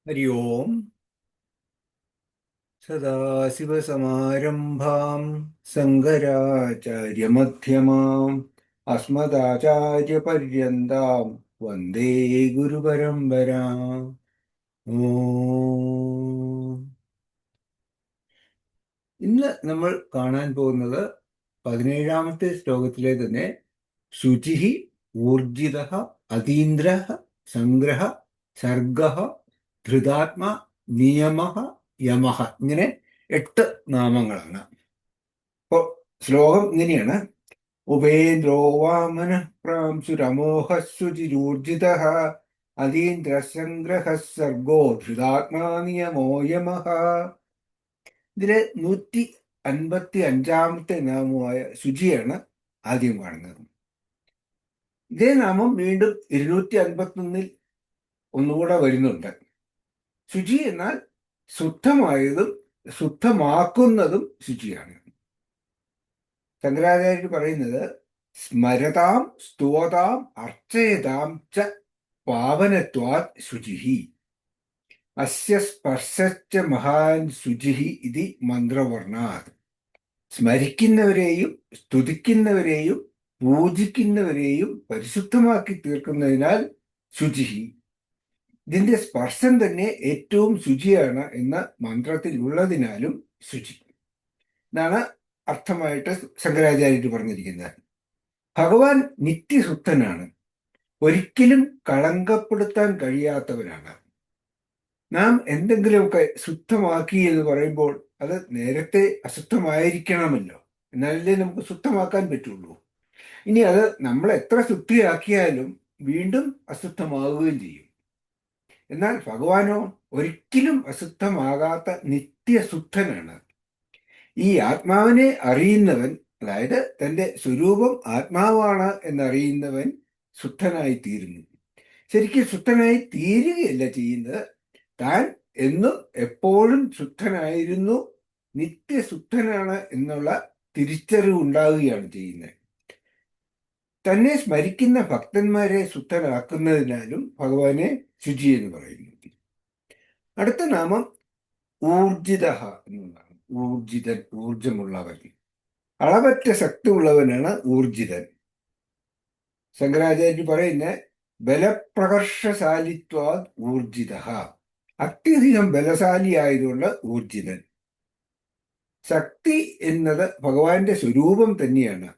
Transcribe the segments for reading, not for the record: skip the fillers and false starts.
हरि ओम्। सदाशिवसमारम्भां शङ्कराचार्यमध्यमाम् अस्मदाचार्यपर्यन्तां वन्दे ഗുരുപരമ്പരാം. ഓം. ഇന്ന് നമ്മൾ കാണാൻ പോകുന്നത് 17ാമത്തെ ശ്ലോകത്തിലെ തന്നെ ശുചിഹി ഊർജിതഃ അതീന്ദ്രഃ സംഗ്രഹ സർഗഃ ധൃതാത്മ നിയമഃ യമഃ ഇങ്ങനെ 8 നാമങ്ങളാണ്. അപ്പോൾ ശ്ലോകം ഇങ്ങനെയാണ്: ഉപേന്ദ്രോ വാമന പ്രാംശുരമോഹ ശുചിരൂർജിതഃ അതീന്ദ്രസംഗ്രഹ സർഗോ ധൃതാത്മാ നിയമോ യമഃ. ഇതിലെ 155ാമത്തെ നാമമായ ശുചിയാണ് ആദ്യം കാണുന്നത്. ഇതേ നാമം വീണ്ടും 251 ഒന്നുകൂടെ വരുന്നുണ്ട്. ശുചി എന്നാൽ ശുദ്ധമായതും ശുദ്ധമാക്കുന്നതും ശുചിയാണ്. ശങ്കരാചാര്യർ പറയുന്നത് സ്മരതാം സ്തുവതാം അർച്ചയതാം ച പാവനത്വാത് ശുചിഹി അസ്യ സ്പർശശ്ച മഹാൻ ശുചിഹി ഇതി മന്ത്രവർണ്ണാത്. സ്മരിക്കുന്നവരെയും സ്തുതിക്കുന്നവരെയും പൂജിക്കുന്നവരെയും പരിശുദ്ധമാക്കി തീർക്കുന്നതിനാൽ ശുചിഹി, ഇതിന്റെ സ്പർശം തന്നെ ഏറ്റവും ശുചിയാണ് എന്ന മന്ത്രത്തിൽ ഉള്ളതിനാലും ശുചി എന്നാണ് അർത്ഥമായിട്ട് ശങ്കരാചാര്യർ പറഞ്ഞിരിക്കുന്നത്. ഭഗവാൻ നിത്യശുദ്ധനാണ്, ഒരിക്കലും കളങ്കപ്പെടുത്താൻ കഴിയാത്തവനാണ്. നാം എന്തെങ്കിലുമൊക്കെ ശുദ്ധമാക്കി എന്ന് പറയുമ്പോൾ അത് നേരത്തെ അശുദ്ധമായിരിക്കണമല്ലോ, എന്നാലല്ലേ നമുക്ക് ശുദ്ധമാക്കാൻ പറ്റുള്ളൂ. ഇനി അത് നമ്മൾ എത്ര ശുദ്ധിയാക്കിയാലും വീണ്ടും അശുദ്ധമാവുകയും ചെയ്യും. എന്നാൽ ഭഗവാനോ ഒരിക്കലും അശുദ്ധമാകാത്ത നിത്യശുദ്ധനാണ്. ഈ ആത്മാവിനെ അറിയുന്നവൻ, അതായത് തന്റെ സ്വരൂപം ആത്മാവാണ് എന്നറിയുന്നവൻ ശുദ്ധനായി തീരുന്നു. ശരിക്കും ശുദ്ധനായി തീരുകയല്ല ചെയ്യുന്നത്, താൻ എന്നും എപ്പോഴും ശുദ്ധനായിരുന്നു, നിത്യശുദ്ധനാണ് എന്നുള്ള തിരിച്ചറിവ് ഉണ്ടാവുകയാണ് ചെയ്യുന്നത്. തന്നെ സ്മരിക്കുന്ന ഭക്തന്മാരെ ശുദ്ധനാക്കുന്നതിനാലും ഭഗവാനെ ശുചി എന്ന് പറയുന്നു. അടുത്ത നാമം ഊർജിത എന്നതാണ്. ഊർജിതൻ, ഊർജമുള്ളവൻ, അളവറ്റ ശക്തി ഉള്ളവനാണ് ഊർജിതൻ. ശങ്കരാചാര്യ പറയുന്ന ബലപ്രകർഷശാലിത്വാ ഊർജിത, അത്യധികം ബലശാലിയായതുകൊണ്ട് ഊർജിതൻ. ശക്തി എന്നത് ഭഗവാന്റെ സ്വരൂപം തന്നെയാണ്.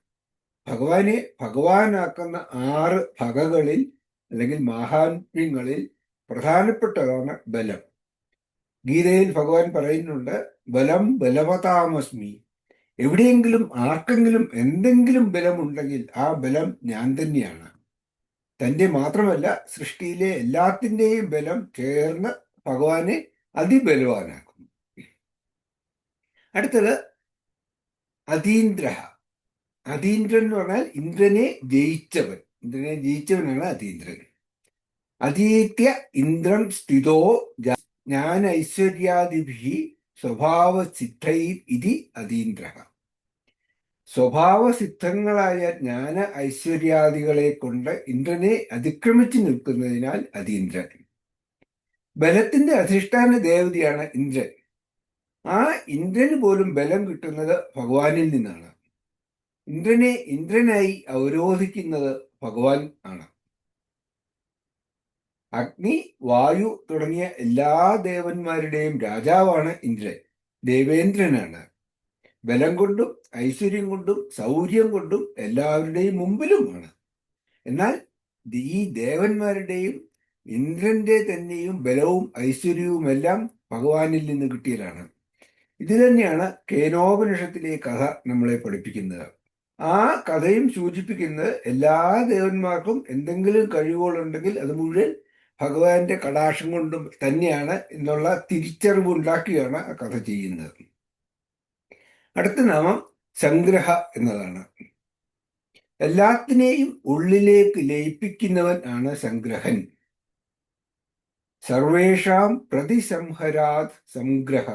ഭഗവാനെ ഭഗവാനാക്കുന്ന 6 ഭഗകളിൽ അല്ലെങ്കിൽ മഹാത്മ്യങ്ങളിൽ പ്രധാനപ്പെട്ടതാണ് ബലം. ഗീതയിൽ ഭഗവാൻ പറയുന്നുണ്ട്, ബലം ബലവതാമസ്മി. എവിടെയെങ്കിലും ആർക്കെങ്കിലും എന്തെങ്കിലും ബലമുണ്ടെങ്കിൽ ആ ബലം ഞാൻ തന്നെയാണ്. തന്റെ മാത്രമല്ല, സൃഷ്ടിയിലെ എല്ലാത്തിൻ്റെയും ബലം ചേർന്ന് ഭഗവാനെ അതിബലവാനാക്കുന്നു. അടുത്തത് അതീന്ദ്ര. അതീന്ദ്രൻ എന്ന് പറഞ്ഞാൽ ഇന്ദ്രനെ ജയിച്ചവൻ. ഇന്ദ്രനെ ജയിച്ചവനാണ് അതീന്ദ്രൻ. അതീത്യ ഇന്ദ്രം സ്ഥിതോ ജ്ഞാന ഐശ്വര്യാദിഭി സ്വഭാവസിദ്ധൈ ഇതി അതീന്ദ്ര. സ്വഭാവസിദ്ധങ്ങളായ ജ്ഞാന ഐശ്വര്യാദികളെ കൊണ്ട് ഇന്ദ്രനെ അതിക്രമിച്ചു നിൽക്കുന്നതിനാൽ അതീന്ദ്രൻ. ബലത്തിന്റെ അധിഷ്ഠാന ദേവതയാണ് ഇന്ദ്രൻ. ആ ഇന്ദ്രന് പോലും ബലം കിട്ടുന്നത് ഭഗവാനിൽ നിന്നാണ്. ഇന്ദ്രനെ ഇന്ദ്രനായി അവരോധിക്കുന്നത് ഭഗവാൻ ആണ്. അഗ്നി, വായു തുടങ്ങിയ എല്ലാ ദേവന്മാരുടെയും രാജാവാണ് ഇന്ദ്രൻ. ദേവേന്ദ്രനാണ്. ബലം കൊണ്ടും ഐശ്വര്യം കൊണ്ടും ശൗര്യം കൊണ്ടും എല്ലാവരുടെയും മുമ്പിലുമാണ്. എന്നാൽ ഈ ദേവന്മാരുടെയും ഇന്ദ്രന്റെ തന്നെയും ബലവും ഐശ്വര്യവുമെല്ലാം ഭഗവാനിൽ നിന്ന് കിട്ടിയതാണ്. ഇത് തന്നെയാണ് കേനോപനിഷത്തിലെ കഥ നമ്മളെ പഠിപ്പിക്കുന്നത്. ആ കഥയും സൂചിപ്പിക്കുന്നത് എല്ലാ ദേവന്മാർക്കും എന്തെങ്കിലും കഴിവുകളുണ്ടെങ്കിൽ അത് മുഴുവൻ ഭഗവാന്റെ കടാക്ഷം കൊണ്ടും തന്നെയാണ് എന്നുള്ള തിരിച്ചറിവ് ഉണ്ടാക്കിയാണ് ആ കഥ ചെയ്യുന്നത്. അടുത്ത നാമം സംഗ്രഹ എന്നതാണ്. എല്ലാത്തിനെയും ഉള്ളിലേക്ക് ലയിപ്പിക്കുന്നവൻ ആണ് സംഗ്രഹൻ. സർവേഷാം പ്രതിസംഹരാത് സംഗ്രഹ.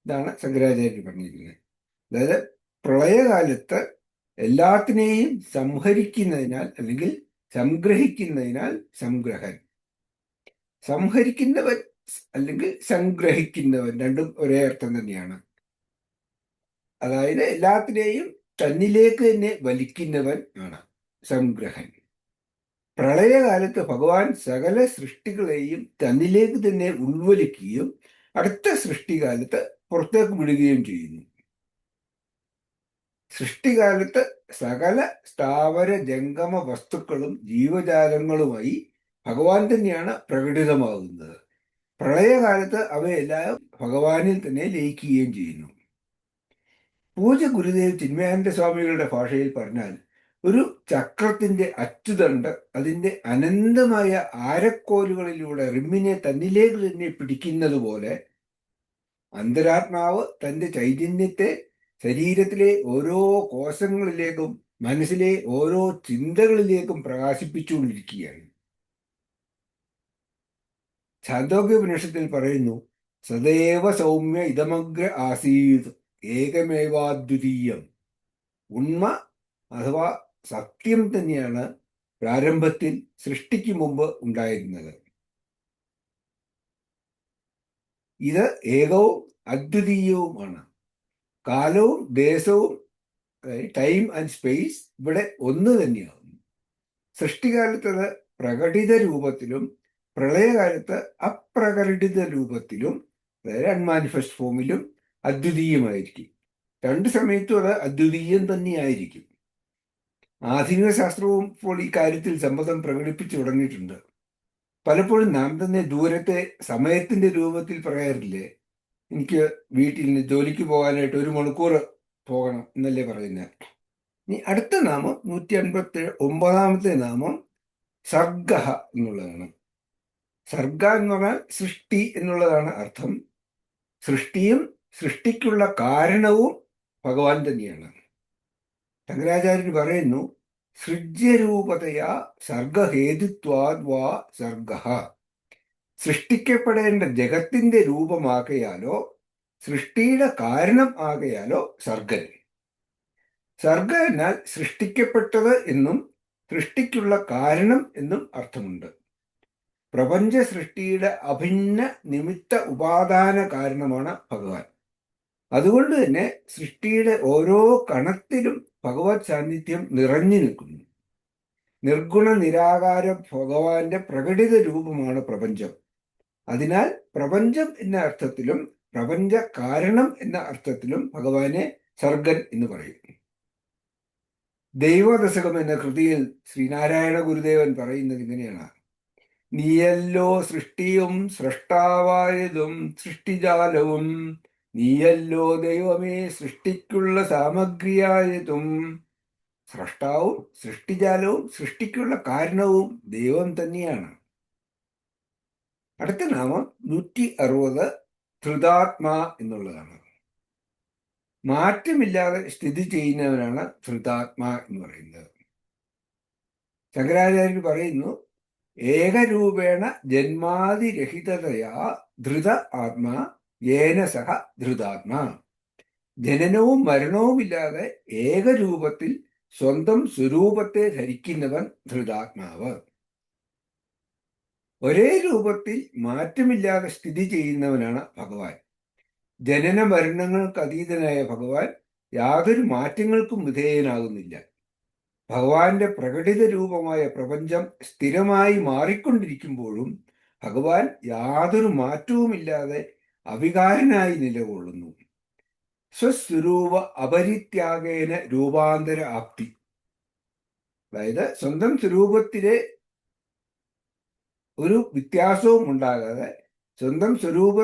ഇതാണ് ശങ്കരാചാര്യർ പറഞ്ഞിരിക്കുന്നത്. അതായത് പ്രളയകാലത്ത് എല്ലാത്തിനെയും സംഹരിക്കുന്നതിനാൽ അല്ലെങ്കിൽ സംഗ്രഹിക്കുന്നതിനാൽ സംഗ്രഹൻ. സംഹരിക്കുന്നവൻ അല്ലെങ്കിൽ സംഗ്രഹിക്കുന്നവൻ, രണ്ടും ഒരേ അർത്ഥം തന്നെയാണ്. അതായത് എല്ലാത്തിനെയും തന്നിലേക്ക് തന്നെ വലിക്കുന്നവൻ ആണ് സംഗ്രഹൻ. പ്രളയകാലത്ത് ഭഗവാൻ സകല സൃഷ്ടികളെയും തന്നിലേക്ക് തന്നെ ഉൾവലിക്കുകയും അടുത്ത സൃഷ്ടികാലത്ത് പുറത്തേക്ക് വിടുകയും ചെയ്യുന്നു. സൃഷ്ടികാലത്ത് സകല സ്ഥാവര ജംഗമ വസ്തുക്കളും ജീവജാലങ്ങളുമായി ഭഗവാൻ തന്നെയാണ് പ്രകടിതമാകുന്നത്. പ്രളയകാലത്ത് അവയെല്ലാം ഭഗവാനിൽ തന്നെ ലയിക്കുകയും ചെയ്യുന്നു. പൂജ്യ ഗുരുദേവ് ചിന്മയാനന്ദ സ്വാമികളുടെ ഭാഷയിൽ പറഞ്ഞാൽ, ഒരു ചക്രത്തിന്റെ അച്ചുതണ്ട് അതിന്റെ അനന്തമായ ആരക്കോലുകളിലൂടെ റിമ്മിനെ തന്നിലേക്ക് തന്നെ പിടിക്കുന്നത് പോലെ അന്തരാത്മാവ് തന്റെ ചൈതന്യത്തെ ശരീരത്തിലെ ഓരോ കോശങ്ങളിലേക്കും മനസ്സിലെ ഓരോ ചിന്തകളിലേക്കും പ്രകാശിപ്പിച്ചുകൊണ്ടിരിക്കുകയാണ്. ഛാന്തോക്യോപനിഷത്തിൽ പറയുന്നു, സദൈവ സൗമ്യ ഇതമഗ്ര ആസീത് ഏകമേവാദ്വിതീയം. ഉണ്മ അഥവാ സത്യം തന്നെയാണ് പ്രാരംഭത്തിൽ സൃഷ്ടിക്ക് മുമ്പ് ഉണ്ടായിരുന്നത്. ഇത് ഏകവും അദ്വിതീയവുമാണ്. കാലവും ദേശവും, ടൈം ആൻഡ് സ്പേസ് ഇവിടെ ഒന്ന് തന്നെയാകുന്നു. സൃഷ്ടികാലത്ത് പ്രകടിത രൂപത്തിലും പ്രളയകാലത്ത് അപ്രകടിത രൂപത്തിലും, അതായത് അൺമാനിഫെസ്റ്റ് ഫോമിലും അദ്വിതീയമായിരിക്കും. രണ്ട് സമയത്തും അത് അദ്വിതീയം തന്നെയായിരിക്കും. ആധുനിക ശാസ്ത്രവും ഇപ്പോൾ ഈ കാര്യത്തിൽ സമ്മതം പ്രകടിപ്പിച്ചു തുടങ്ങിയിട്ടുണ്ട്. പലപ്പോഴും നാം തന്നെ ദൂരത്തെ സമയത്തിന്റെ രൂപത്തിൽ പറയാറില്ലേ, എനിക്ക് വീട്ടിൽ നിന്ന് ജോലിക്ക് പോകാനായിട്ട് 1 മണിക്കൂർ പോകണം എന്നല്ലേ പറയുന്നത്. ഇനി അടുത്ത നാമം 159ാമത്തെ നാമം സർഗ എന്നുള്ളതാണ്. സർഗ എന്ന് പറഞ്ഞാൽ സൃഷ്ടി എന്നുള്ളതാണ് അർത്ഥം. സൃഷ്ടിയും സൃഷ്ടിക്കുള്ള കാരണവും ഭഗവാൻ തന്നെയാണ്. ശങ്കരാചാര്യൻ പറയുന്നു, സൃജ്യരൂപതയാ സർഗഹേതുത്വാദ് വാ സർഗ. സൃഷ്ടിക്കപ്പെടേണ്ട ജഗത്തിന്റെ രൂപമാകയാലോ സൃഷ്ടിയുടെ കാരണം ആകയാലോ സർഗൻ. സർഗ എന്നാൽ സൃഷ്ടിക്കപ്പെട്ടത് എന്നും സൃഷ്ടിക്കുള്ള കാരണം എന്നും അർത്ഥമുണ്ട്. പ്രപഞ്ച സൃഷ്ടിയുടെ അഭിന്ന നിമിത്ത ഉപാദാന കാരണമാണ് ഭഗവാൻ. അതുകൊണ്ട് തന്നെ സൃഷ്ടിയുടെ ഓരോ കണത്തിലും ഭഗവത് സാന്നിധ്യം നിറഞ്ഞു നിൽക്കുന്നു. നിർഗുണ നിരാകാര ഭഗവാന്റെ പ്രകടിത രൂപമാണ് പ്രപഞ്ചം. അതിനാൽ പ്രപഞ്ചം എന്ന അർത്ഥത്തിലും പ്രപഞ്ച കാരണം എന്ന അർത്ഥത്തിലും ഭഗവാനെ സർഗൻ എന്ന് പറയും. ദൈവദശകം എന്ന കൃതിയിൽ ശ്രീനാരായണ ഗുരുദേവൻ പറയുന്നത് ഇങ്ങനെയാണ്: നീയല്ലോ സൃഷ്ടിയും സൃഷ്ടാവായതും സൃഷ്ടിജാലവും, നീയല്ലോ ദൈവമേ സൃഷ്ടിക്കുള്ള സാമഗ്രിയായതും. സൃഷ്ടാവും സൃഷ്ടിജാലവും സൃഷ്ടിക്കുള്ള കാരണവും ദൈവം തന്നെയാണ്. അടുത്ത നാമം 160 ധൃതാത്മാ എന്നുള്ളതാണ്. മാറ്റമില്ലാതെ സ്ഥിതി ചെയ്യുന്നവനാണ് ധൃതാത്മാ എന്ന് പറയുന്നത്. ശങ്കരാചാര്യർ പറയുന്നു, ഏകരൂപേണ ജന്മാതിരഹിതതയാ ധൃത ആത്മാ യേന സഹ ധൃതാത്മാ. ജനനവും മരണവുമില്ലാതെ ഏകരൂപത്തിൽ സ്വന്തം സ്വരൂപത്തെ ധരിക്കുന്നവൻ ധൃതാത്മാവ്. ഒരേ രൂപത്തിൽ മാറ്റമില്ലാതെ സ്ഥിതി ചെയ്യുന്നവനാണ് ഭഗവാൻ. ജനന മരണങ്ങൾക്ക് അതീതനായ ഭഗവാൻ യാതൊരു മാറ്റങ്ങൾക്കും വിധേയനാകുന്നില്ല. ഭഗവാന്റെ പ്രകടിത രൂപമായ പ്രപഞ്ചം സ്ഥിരമായി മാറിക്കൊണ്ടിരിക്കുമ്പോഴും ഭഗവാൻ യാതൊരു മാറ്റവുമില്ലാതെ അവികാരനായി നിലകൊള്ളുന്നു. സ്വസ്വരൂപ അപരിത്യാഗേന രൂപാന്തര ആപ്തി. അതായത് സ്വന്തം സ്വരൂപത്തിലെ ഒരു വ്യത്യാസവും ഉണ്ടാകാതെ, സ്വന്തം സ്വരൂപ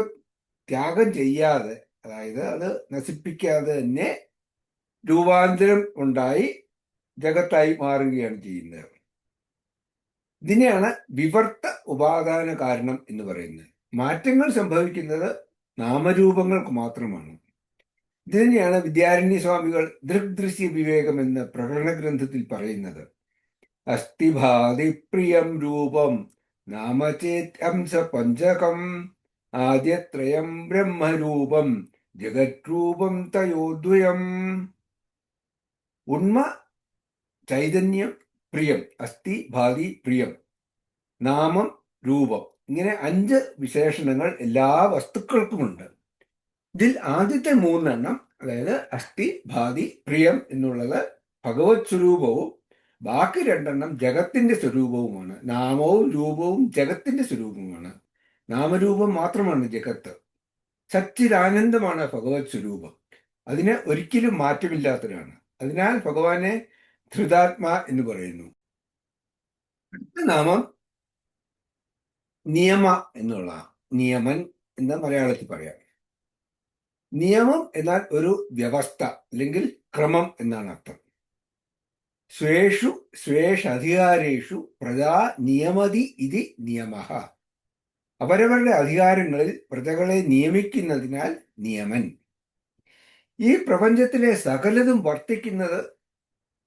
ത്യാഗം ചെയ്യാതെ, അതായത് അത് നശിപ്പിക്കാതെ തന്നെ രൂപാന്തരം ഉണ്ടായി ജഗത്തായി മാറുകയാണ് ചെയ്യുന്നത്. ഇതിനെയാണ് വിവർത്ത ഉപാദാന കാരണം എന്ന് പറയുന്നത്. മാറ്റങ്ങൾ സംഭവിക്കുന്നത് നാമരൂപങ്ങൾക്ക് മാത്രമാണ്. ഇതിനെയാണ് വിദ്യാരണ്യ സ്വാമികൾ ദൃഗ്ദൃശ്യ വിവേകം എന്ന പ്രകടന ഗ്രന്ഥത്തിൽ പറയുന്നത്. അസ്ഥിഭാതി പ്രിയം രൂപം നാമചേത്ംസ പഞ്ചകം, ആദ്യത്രയം ബ്രഹ്മരൂപം ജഗത്രൂപം തയോദ്വയം. ഉണ്മ ചൈതന്യം പ്രിയം, അസ്ഥി ഭാതി പ്രിയം, നാമം രൂപം. ഇങ്ങനെ 5 വിശേഷണങ്ങൾ എല്ലാ വസ്തുക്കൾക്കുമുണ്ട്. ഇതിൽ ആദ്യത്തെ 3 അതായത് അസ്ഥി, ഭാതി, പ്രിയം എന്നുള്ളത് ഭഗവത് സ്വരൂപവും ബാക്കി 2 ജഗത്തിന്റെ സ്വരൂപവുമാണ്. നാമവും രൂപവും ജഗത്തിന്റെ സ്വരൂപവുമാണ്. നാമരൂപം മാത്രമാണ് ജഗത്ത്. സച്ചിദാനന്ദമാണ് ഭഗവത് സ്വരൂപം. അതിന് ഒരിക്കലും മാറ്റമില്ലാത്തതാണ്. അതിനാൽ ഭഗവാനെ ധൃതാത്മാ എന്ന് പറയുന്നു. അടുത്ത നാമം നിയമ എന്നുള്ള, നിയമൻ എന്ന് മലയാളത്തിൽ പറയാം. നിയമം എന്നാൽ ഒരു വ്യവസ്ഥ അല്ലെങ്കിൽ ക്രമം എന്നാണ് അർത്ഥം. സ്വേഷധികാരേഷു പ്രജാ നിയമതി ഇതി നിയമഃ. അവരവരുടെ അധികാരങ്ങളിൽ പ്രജകളെ നിയമിക്കുന്നതിനാൽ നിയമൻ. ഈ പ്രപഞ്ചത്തിലെ സകലതും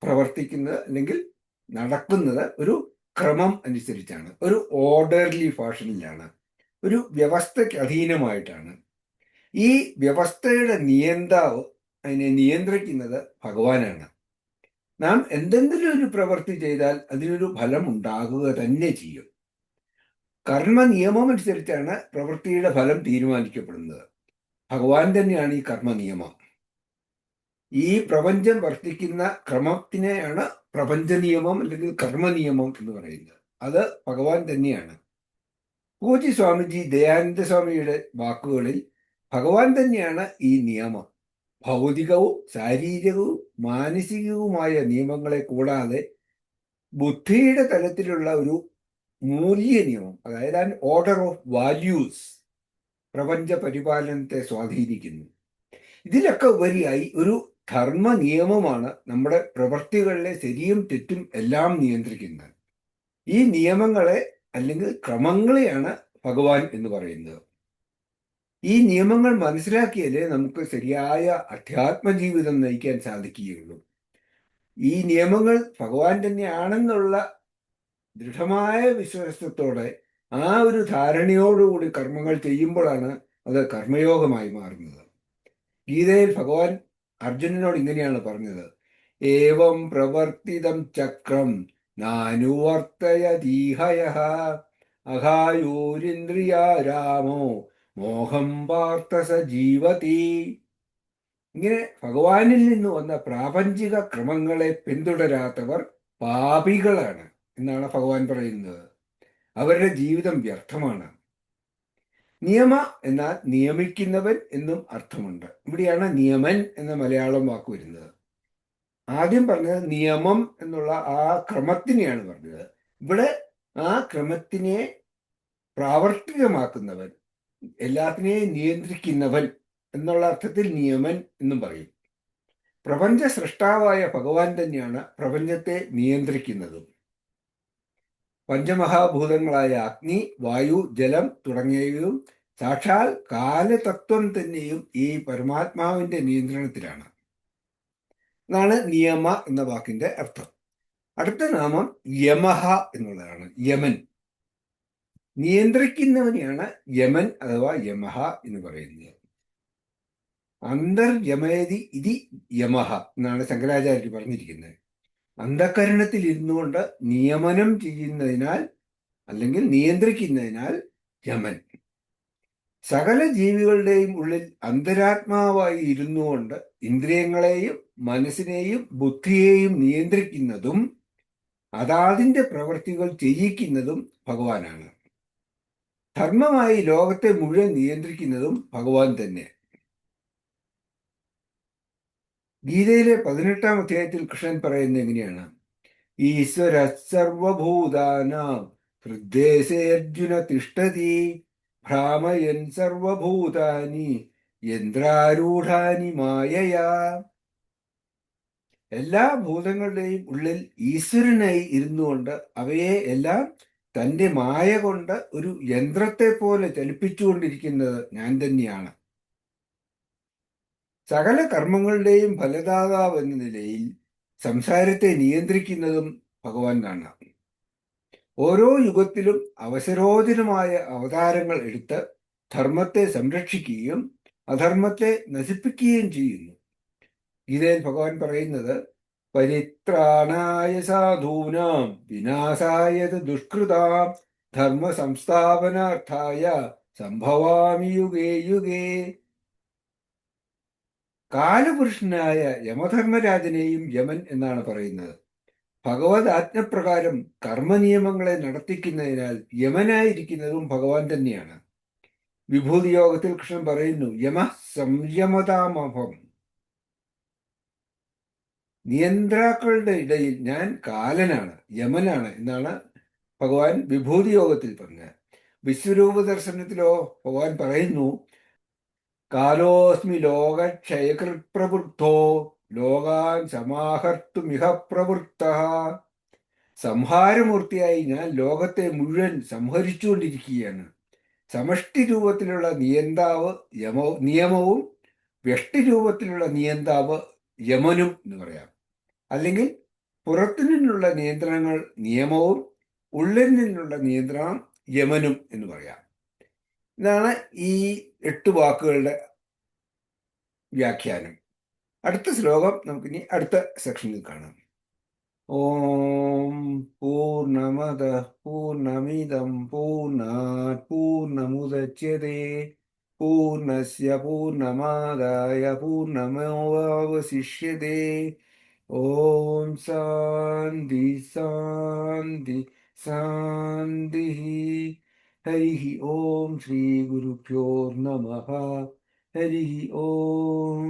പ്രവർത്തിക്കുന്നത് അല്ലെങ്കിൽ നടക്കുന്നത് ഒരു ക്രമം അനുസരിച്ചാണ്, ഒരു ഓർഡർലി ഫാഷനിലാണ്, ഒരു വ്യവസ്ഥയ്ക്ക് അധീനമായിട്ടാണ്. ഈ വ്യവസ്ഥയുടെ നിയന്താവ്, അതിനെ നിയന്ത്രിക്കുന്നത് ഭഗവാനാണ്. നാം എന്തെങ്കിലും ഒരു പ്രവൃത്തി ചെയ്താൽ അതിനൊരു ഫലം ഉണ്ടാകുക തന്നെ ചെയ്യും. കർമ്മ നിയമം അനുസരിച്ചാണ് പ്രവൃത്തിയുടെ ഫലം തീരുമാനിക്കപ്പെടുന്നത്. ഭഗവാൻ തന്നെയാണ് ഈ കർമ്മ നിയമം. ഈ പ്രപഞ്ചം വർത്തിക്കുന്ന ക്രമത്തിനെയാണ് പ്രപഞ്ച നിയമം അല്ലെങ്കിൽ കർമ്മ നിയമം എന്ന് പറയുന്നത്. അത് ഭഗവാൻ തന്നെയാണ്. പൂജ്യ സ്വാമിജി ദയാനന്ദ സ്വാമിയുടെ വാക്കുകളിൽ ഭഗവാൻ തന്നെയാണ് ഈ നിയമം. ഭൗതികവും ശാരീരികവും മാനസികവുമായ നിയമങ്ങളെ കൂടാതെ ബുദ്ധിയുടെ തലത്തിലുള്ള ഒരു മൂല്യ നിയമം, അതായത് ഓർഡർ ഓഫ് വാല്യൂസ് പ്രപഞ്ച പരിപാലനത്തെ സ്വാധീനിക്കുന്നു. ഇതിലൊക്കെ ഉപരിയായി ഒരു ധർമ്മ നിയമമാണ് നമ്മുടെ പ്രവൃത്തികളിലെ ശരിയും തെറ്റും എല്ലാം നിയന്ത്രിക്കുന്നത്. ഈ നിയമങ്ങളെ അല്ലെങ്കിൽ ക്രമങ്ങളെയാണ് ഭഗവാൻ എന്ന് പറയുന്നത്. ഈ നിയമങ്ങൾ മനസ്സിലാക്കിയാലേ നമുക്ക് ശരിയായ അധ്യാത്മജീവിതം നയിക്കാൻ സാധിക്കുകയുള്ളൂ. ഈ നിയമങ്ങൾ ഭഗവാൻ തന്നെയാണെന്നുള്ള ദൃഢമായ വിശ്വാസത്തോടെ ആ ഒരു ധാരണയോടുകൂടി കർമ്മങ്ങൾ ചെയ്യുമ്പോഴാണ് അത് കർമ്മയോഗമായി മാറുന്നത്. ഗീതയിൽ ഭഗവാൻ അർജുനനോട് ഇങ്ങനെയാണ് പറഞ്ഞത്: ഏവം പ്രവർത്തിതം ചക്രം നാനുവർത്തയതീഹയഃ അഹായോരിന്ദ്രിയാ രാമോ മോഹം പാർത്ഥ സ ജീവതി. ഇങ്ങനെ ഭഗവാനിൽ നിന്ന് വന്ന പ്രാപഞ്ചിക ക്രമങ്ങളെ പിന്തുടരാത്തവർ പാപികളാണ് എന്നാണ് ഭഗവാൻ പറയുന്നത്. അവരുടെ ജീവിതം വ്യർത്ഥമാണ്. നിയമ എന്നാൽ നിയമിക്കുന്നവൻ എന്നും അർത്ഥമുണ്ട്. ഇവിടെയാണ് നിയമൻ എന്ന മലയാളം വാക്ക് വരുന്നത്. ആദ്യം പറഞ്ഞത് നിയമം എന്നുള്ള ആ ക്രമത്തിനെയാണ് പറഞ്ഞത്. ഇവിടെ ആ ക്രമത്തിനെ പ്രാവർത്തികമാക്കുന്നവൻ, എല്ലാത്തിനെയും നിയന്ത്രിക്കുന്നവൻ എന്നുള്ള അർത്ഥത്തിൽ നിയമൻ എന്നും പറയും. പ്രപഞ്ച സൃഷ്ടാവായ ഭഗവാൻ തന്നെയാണ് പ്രപഞ്ചത്തെ നിയന്ത്രിക്കുന്നതും. പഞ്ചമഹാഭൂതങ്ങളായ അഗ്നി, വായു, ജലം തുടങ്ങിയവയും സാക്ഷാൽ കാലതത്വം തന്നെയും ഈ പരമാത്മാവിന്റെ നിയന്ത്രണത്തിലാണ്. എന്നാണ് നിയമ എന്ന വാക്കിന്റെ അർത്ഥം. അടുത്ത നാമം യമഹ എന്നുള്ളതാണ്. യമൻ, നിയന്ത്രിക്കുന്നവനെയാണ് യമൻ അഥവാ യമഹ എന്ന് പറയുന്നത്. അന്തർയമയതി ഇതി യമഹ എന്നാണ് ശങ്കരാചാര്യർ പറഞ്ഞിരിക്കുന്നത്. അന്ധകരണത്തിൽ ഇരുന്നു കൊണ്ട് നിയമനം ചെയ്യുന്നതിനാൽ അല്ലെങ്കിൽ നിയന്ത്രിക്കുന്നതിനാൽ യമൻ. സകല ജീവികളുടെയും ഉള്ളിൽ അന്തരാത്മാവായി ഇരുന്നു കൊണ്ട് ഇന്ദ്രിയങ്ങളെയും മനസ്സിനെയും ബുദ്ധിയെയും നിയന്ത്രിക്കുന്നതും അതാതിന്റെ പ്രവൃത്തികൾ ചെയ്യിക്കുന്നതും ഭഗവാനാണ്. ധർമ്മമായി ലോകത്തെ മുഴുവൻ നിയന്ത്രിക്കുന്നതും ഭഗവാൻ തന്നെ. ഗീതയിലെ 18-ാം അധ്യായത്തിൽ കൃഷ്ണൻ പറയുന്നത് എങ്ങനെയാണ്? ഈശ്വര സർവഭൂതാനാം ഹൃദ്ദേശേ അർജുന തിഷ്ഠതി ഭ്രാമയൻ സർവഭൂതാനി യന്ത്രാരൂഢാനി മായയാ. എല്ലാ ഭൂതങ്ങളുടെയും ഉള്ളിൽ ഈശ്വരനായി ഇരുന്നുകൊണ്ട് അവയെ എല്ലാം തന്റെ മായ കൊണ്ട് ഒരു യന്ത്രത്തെ പോലെ ചലിപ്പിച്ചുകൊണ്ടിരിക്കുന്നത് ഞാൻ തന്നെയാണ്. സകല കർമ്മങ്ങളുടെയും ഫലദാതാവ് എന്ന നിലയിൽ സംസാരത്തെ നിയന്ത്രിക്കുന്നതും ഭഗവാൻ കാണാം. ഓരോ യുഗത്തിലും അവസരോചിതമായ അവതാരങ്ങൾ എടുത്ത് ധർമ്മത്തെ സംരക്ഷിക്കുകയും അധർമ്മത്തെ നശിപ്പിക്കുകയും ചെയ്യുന്നു. ഗീതയിൽ ഭഗവാൻ പറയുന്നത്: പരിത്രാണായ സാധൂനാം വിനാശായ ദുഷ്കൃതാം ധർമ്മ സംസ്ഥാപനാർത്ഥായ സംഭവാമി യുഗേ യുഗേ. കാലപുരുഷനായ യമധർമ്മരാജനെയും യമൻ എന്നാണ് പറയുന്നത്. ഭഗവത് ആജ്ഞപ്രകാരം കർമ്മനിയമങ്ങളെ നടത്തിക്കുന്നതിനാൽ യമനായിരിക്കുന്നതും ഭഗവാൻ തന്നെയാണ്. വിഭൂതി യോഗത്തിൽ കൃഷ്ണൻ പറയുന്നു, യമ സംയമതാമഭം. നിയന്ത്രാക്കളുടെ ഇടയിൽ ഞാൻ കാലനാണ്, യമനാണ് എന്നാണ് ഭഗവാൻ വിഭൂതി യോഗത്തിൽ പറഞ്ഞത്. വിശ്വരൂപ ദർശനത്തിലോ ഭഗവാൻ പറയുന്നു, കാലോസ്മി ലോകക്ഷയകൃത് പ്രവൃദ്ധോ ലോകാൻ സമാഹർത്തുമിഹ പ്രവൃത്തഃ. സംഹാരമൂർത്തിയായി ഞാൻ ലോകത്തെ മുഴുവൻ സംഹരിച്ചുകൊണ്ടിരിക്കുകയാണ്. സമഷ്ടി രൂപത്തിലുള്ള നിയമവും വ്യഷ്ടി രൂപത്തിലുള്ള നിയന്താവ് യമനും എന്ന് പറയാം. അല്ലെങ്കിൽ പുറത്തു നിന്നുള്ള നിയന്ത്രണങ്ങൾ നിയമവും ഉള്ളിൽ നിന്നുള്ള നിയന്ത്രണം യമനും എന്ന് പറയാം. ഇതാണ് ഈ 8 വാക്കുകളുടെ വ്യാഖ്യാനം. അടുത്ത ശ്ലോകം നമുക്കിനി അടുത്ത സെക്ഷനിൽ കാണാം. ഓം പൂർണ്ണമദ പൂർണ്ണമിദം പൂർണ്ണാത് പൂർണ്ണമുദച്യതേ പൂർണ്ണസ്യ പൂർണ്ണമാദായ പൂർണ്ണമേവാവശിഷ്യതേ. ഓം ശാന്തി ശാന്തി ശാന്തി. ഹരി ഓം ശ്രീ ഗുരുഭ്യോ നമഃ. ഹരി ഓം.